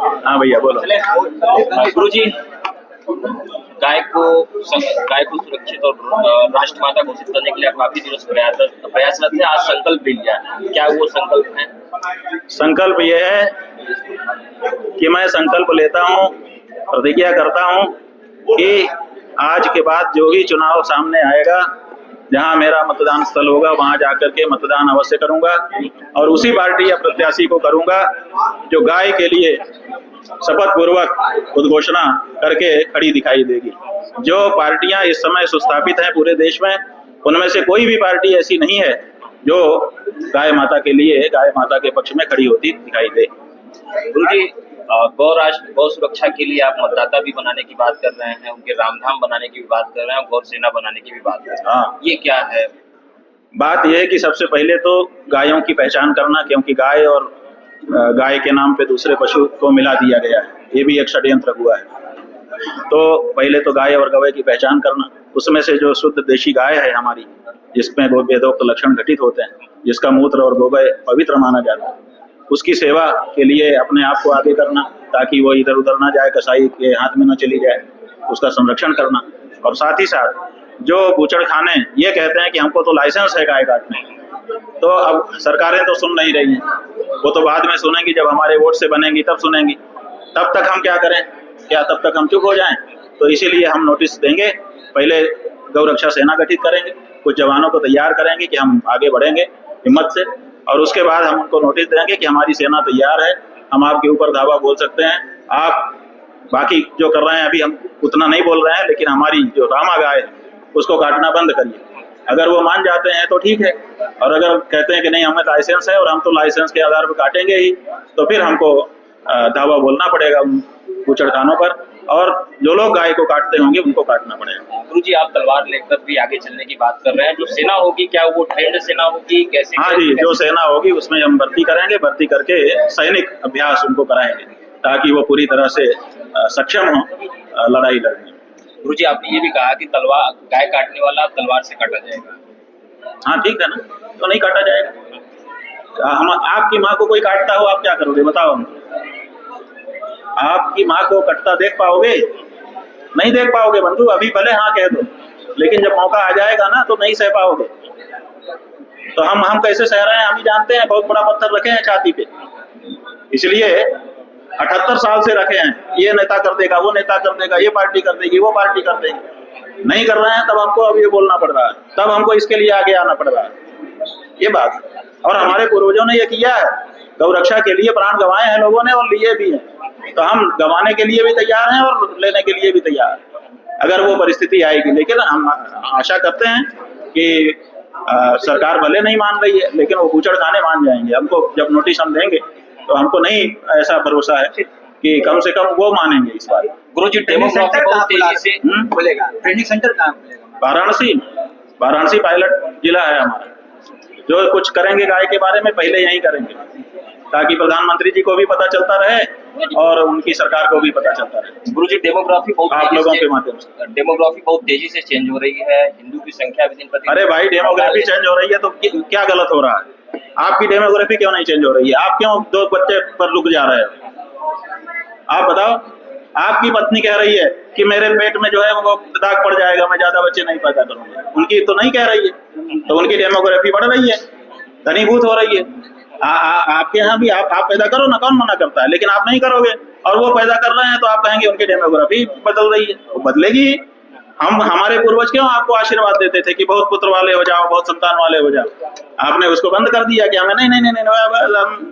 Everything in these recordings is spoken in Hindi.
हाँ भैया बोलो। गुरु जी, गाय को सुरक्षित और राष्ट्रमाता घोषित करने के लिए आप काफी दिनों से प्रयासरत थे। आज संकल्प ले लिया, क्या वो संकल्प है? संकल्प ये है कि मैं संकल्प लेता हूँ, प्रतिज्ञा करता हूँ कि आज के बाद जो भी चुनाव सामने आएगा, जहाँ मेरा मतदान स्थल होगा वहां जाकर के मतदान अवश्य करूंगा और उसी पार्टी या प्रत्याशी को करूंगा जो गाय के लिए शपथ पूर्वक उद्घोषणा करके खड़ी दिखाई देगी। जो पार्टियां इस समय सुस्थापित हैं पूरे देश में, उनमें से कोई भी पार्टी ऐसी नहीं है जो गाय माता के लिए, गाय माता के पक्ष में खड़ी होती दिखाई दे। गुरु जी, गौ सुरक्षा के लिए आप मतदाता भी बनाने की बात कर रहे हैं, उनके रामधाम बनाने की भी बात कर रहे हैं, गौ सेना बनाने की भी बात कर रहे हैं। हाँ, ये क्या है? बात यह है कि सबसे पहले तो गायों की पहचान करना, क्योंकि गाय और गाय के नाम पे दूसरे पशु को मिला दिया गया है, ये भी एक षड्यंत्र हुआ है। तो पहले तो गाय और गवै की पहचान करना, उसमें से जो शुद्ध देशी गाय है हमारी, जिसमें वेदोक्त लक्षण घटित होते हैं, जिसका मूत्र और गोबर पवित्र माना जाता है, उसकी सेवा के लिए अपने आप को आगे करना ताकि वो इधर उधर ना जाए, कसाई के हाथ में ना चली जाए, उसका संरक्षण करना। और साथ ही साथ जो बूचड़ खाने ये कहते हैं कि हमको तो लाइसेंस है गाय काटने, तो अब सरकारें तो सुन नहीं रही हैं, वो तो बाद में सुनेंगी, जब हमारे वोट से बनेंगी तब सुनेंगी। तब तक हम क्या करें? क्या तब तक हम चुप हो जाएं? तो इसीलिए हम नोटिस देंगे, पहले गौ रक्षा सेना गठित करेंगे, कुछ जवानों को तैयार करेंगे कि हम आगे बढ़ेंगे हिम्मत से, और उसके बाद हम उनको नोटिस देंगे कि हमारी सेना तैयार है, हम आपके ऊपर धावा बोल सकते हैं। आप बाकी जो कर रहे हैं अभी हम उतना नहीं बोल रहे हैं, लेकिन हमारी जो रामा गाय है उसको काटना बंद करिए। अगर वो मान जाते हैं तो ठीक है, और अगर कहते हैं कि नहीं हमें लाइसेंस है और हम तो लाइसेंस के आधार पर काटेंगे ही, तो फिर हमको धावा बोलना पड़ेगा उन बूचड़खानों पर, और जो लोग गाय को काटते होंगे उनको काटना पड़ेगा। गुरु जी, आप तलवार लेकर भी आगे चलने की बात कर रहे हैं, जो सेना होगी क्या वो ट्रेंड सेना होगी, कैसे? हाँ जी, जो सेना होगी उसमें हम भर्ती करेंगे, भर्ती करके सैनिक अभ्यास उनको कराएंगे ताकि वो पूरी तरह से सक्षम हो लड़ाई लड़ने। गुरु जी, आपने ये भी कहा कि तलवार, गाय काटने वाला तलवार से काटा जाएगा। हाँ ठीक है ना, तो नहीं काटा जाएगा। हम आपकी माँ को कोई काटता हो, आप क्या करोगे बताओ? आपकी माँ को कटता देख पाओगे? नहीं देख पाओगे बंधु। अभी भले हाँ कह दो, लेकिन जब मौका आ जाएगा ना तो नहीं सह पाओगे। तो हम कैसे सह रहे हैं हम ही जानते हैं। बहुत बड़ा पत्थर रखे हैं छाती पे, इसलिए 78 साल से रखे हैं। ये नेता कर देगा, वो नेता कर देगा, ये पार्टी कर देगी, वो पार्टी कर देगी। नहीं कर रहे हैं तब हमको अब ये बोलना पड़ रहा है, तब हमको इसके लिए आगे आना पड़ रहा है। ये बात, और हमारे पूर्वजों ने ये किया है, गौ रक्षा के लिए प्राण गंवाए हैं लोगों ने और लिए भी हैं, तो हम गंवाने के लिए भी तैयार हैं और लेने के लिए भी तैयार हैं अगर वो परिस्थिति आएगी। लेकिन हम आशा करते हैं कि सरकार भले नहीं मान रही है, लेकिन वो बूचड़खाने मान जाएंगे। हमको जब नोटिस हम देंगे तो हमको नहीं ऐसा भरोसा है कि कम से कम वो मानेंगे इस बार। गुरु जी, डेमोग्राफी बहुत तेजी से खुलेगा। ट्रेनिंग सेंटर कहाँ खुलेगा? वाराणसी पायलट जिला है हमारा। जो कुछ करेंगे गाय के बारे में पहले यही करेंगे, ताकि प्रधानमंत्री जी को भी पता चलता रहे और उनकी सरकार को भी पता चलता रहे। गुरु जी, डेमोग्राफी बहुत आप लोगों के माध्यम से डेमोग्राफी बहुत तेजी से चेंज हो रही है, हिंदू की संख्या भी दिन प्रतिदिन। अरे भाई, डेमोग्राफी चेंज हो रही है तो क्या गलत हो रहा है? आपकी डेमोग्राफी क्यों नहीं चेंज हो रही है? आप क्यों 2 बच्चे पर रुक जा रहे हो? आप बताओ। आपकी पत्नी कह रही है कि मेरे पेट में जो है वो दाग पड़ जाएगा, मैं ज्यादा बच्चे नहीं पैदा करूंगा। उनकी तो नहीं कह रही है, तो उनकी डेमोग्राफी बढ़ रही है, घनीभूत हो रही है। आपके यहाँ भी आप पैदा करो ना, कौन मना करता है? लेकिन आप नहीं करोगे और वो पैदा कर रहे हैं तो आप कहेंगे उनकी डेमोग्राफी बदल रही है। वो बदलेगी। हमारे पूर्वज क्यों आपको आशीर्वाद देते थे कि बहुत पुत्र वाले हो जाओ, बहुत संतान वाले हो जाओ? आपने उसको बंद कर दिया कि हमें नहीं,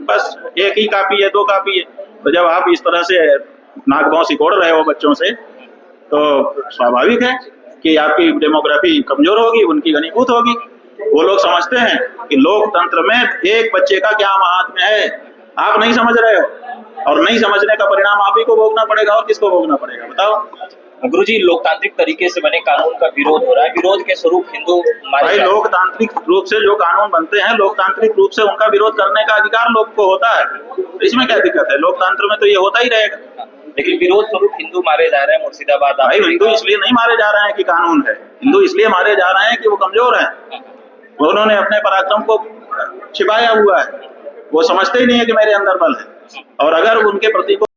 बस एक ही काफी है, 2 काफी है। तो जब आप इस तरह से नाक भौं सिकोड़ रहे हो बच्चों से, तो स्वाभाविक है कि आपकी डेमोग्राफी कमजोर होगी, उनकी घनीभूत होगी। वो लोग समझते हैं कि लोकतंत्र में एक बच्चे का क्या महात्म्य है। आप नहीं समझ रहे हो, और नहीं समझने का परिणाम आप ही को भोगना पड़ेगा। और किसको भोगना पड़ेगा बताओ? गुरुजी, लोकतांत्रिक तरीके से बने कानून का विरोध हो रहा है, विरोध के स्वरूप हिंदू भाई, लोकतांत्रिक रूप से जो कानून बनते हैं, लोकतांत्रिक रूप से उनका विरोध करने का अधिकार लोग को होता है। इसमें क्या दिक्कत है? लोकतंत्र में तो ये होता ही रहेगा। लेकिन विरोध स्वरूप हिंदू मारे जा रहे हैं मुर्शिदाबाद। भाई, हिंदू इसलिए नहीं मारे जा रहे हैं कि कानून है, हिंदू इसलिए मारे जा रहे हैं कि वो कमजोर है। उन्होंने अपने पराक्रम को छिपाया हुआ है, वो समझते ही नहीं है कि मेरे अंदर बल है। और अगर उनके प्रति